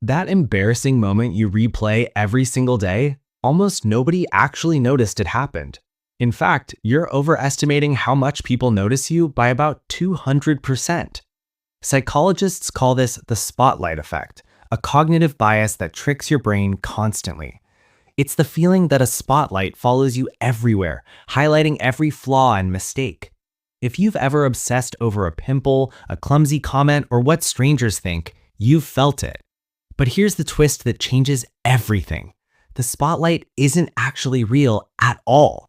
That embarrassing moment you replay every single day, almost nobody actually noticed it happened. In fact, you're overestimating how much people notice you by about 200%. Psychologists call this the spotlight effect, a cognitive bias that tricks your brain constantly. It's the feeling that a spotlight follows you everywhere, highlighting every flaw and mistake. If you've ever obsessed over a pimple, a clumsy comment, or what strangers think, you've felt it. But here's the twist that changes everything. The spotlight isn't actually real at all.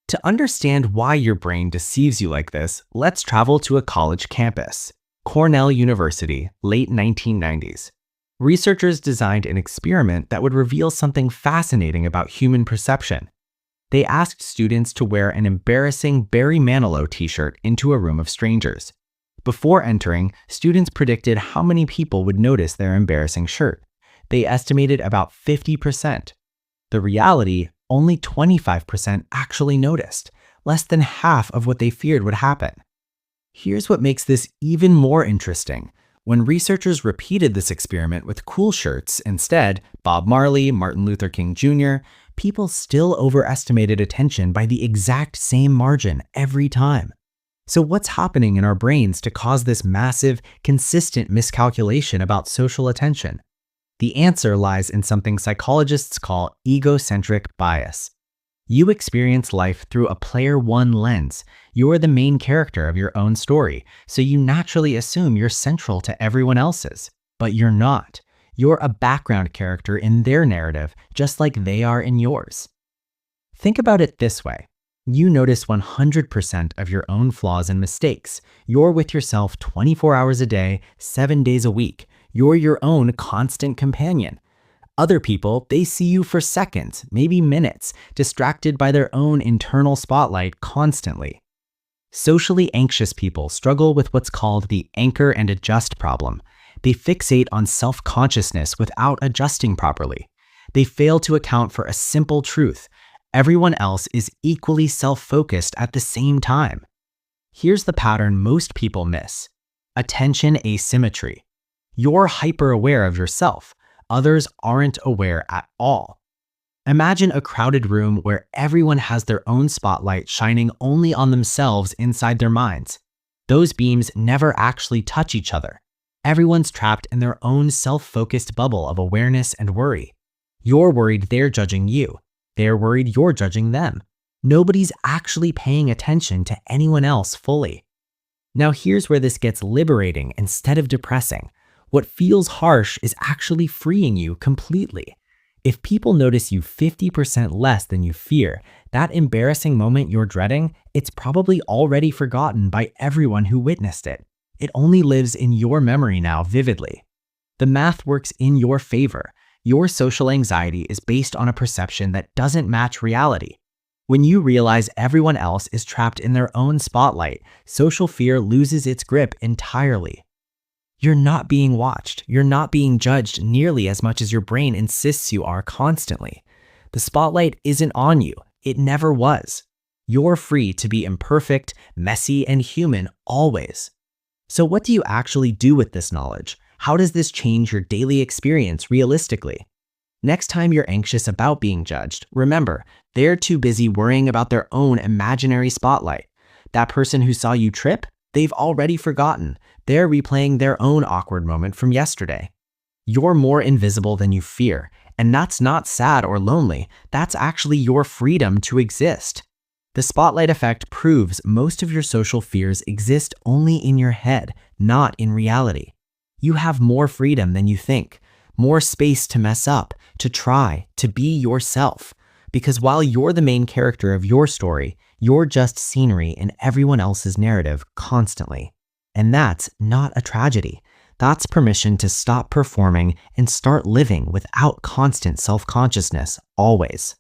To understand why your brain deceives you like this, let's travel to a college campus. Cornell University, late 1990s. Researchers designed an experiment that would reveal something fascinating about human perception. They asked students to wear an embarrassing Barry Manilow t-shirt into a room of strangers. Before entering, students predicted how many people would notice their embarrassing shirt. They estimated about 50%. The reality, only 25% actually noticed, less than half of what they feared would happen. Here's what makes this even more interesting. When researchers repeated this experiment with cool shirts instead, Bob Marley, Martin Luther King Jr., people still overestimated attention by the exact same margin every time. So what's happening in our brains to cause this massive, consistent miscalculation about social attention? The answer lies in something psychologists call egocentric bias. You experience life through a player one lens. You're the main character of your own story, so you naturally assume you're central to everyone else's. But you're not. You're a background character in their narrative, just like they are in yours. Think about it this way. You notice 100% of your own flaws and mistakes. You're with yourself 24 hours a day, 7 days a week. You're your own constant companion. Other people, they see you for seconds, maybe minutes, distracted by their own internal spotlight constantly. Socially anxious people struggle with what's called the anchor and adjust problem. They fixate on self-consciousness without adjusting properly. They fail to account for a simple truth. Everyone else is equally self-focused at the same time. Here's the pattern most people miss. Attention asymmetry. You're hyper-aware of yourself. Others aren't aware at all. Imagine a crowded room where everyone has their own spotlight shining only on themselves inside their minds. Those beams never actually touch each other. Everyone's trapped in their own self-focused bubble of awareness and worry. You're worried they're judging you. They're worried you're judging them. Nobody's actually paying attention to anyone else fully. Now here's where this gets liberating instead of depressing. What feels harsh is actually freeing you completely. If people notice you 50% less than you fear, that embarrassing moment you're dreading, it's probably already forgotten by everyone who witnessed it. It only lives in your memory now vividly. The math works in your favor. Your social anxiety is based on a perception that doesn't match reality. When you realize everyone else is trapped in their own spotlight, social fear loses its grip entirely. You're not being watched. You're not being judged nearly as much as your brain insists you are constantly. The spotlight isn't on you. It never was. You're free to be imperfect, messy, and human always. So what do you actually do with this knowledge? How does this change your daily experience realistically? Next time you're anxious about being judged, remember, they're too busy worrying about their own imaginary spotlight. That person who saw you trip, they've already forgotten. They're replaying their own awkward moment from yesterday. You're more invisible than you fear, and that's not sad or lonely. That's actually your freedom to exist. The spotlight effect proves most of your social fears exist only in your head, not in reality. You have more freedom than you think, more space to mess up, to try, to be yourself. Because while you're the main character of your story, you're just scenery in everyone else's narrative constantly. And that's not a tragedy. That's permission to stop performing and start living without constant self-consciousness always.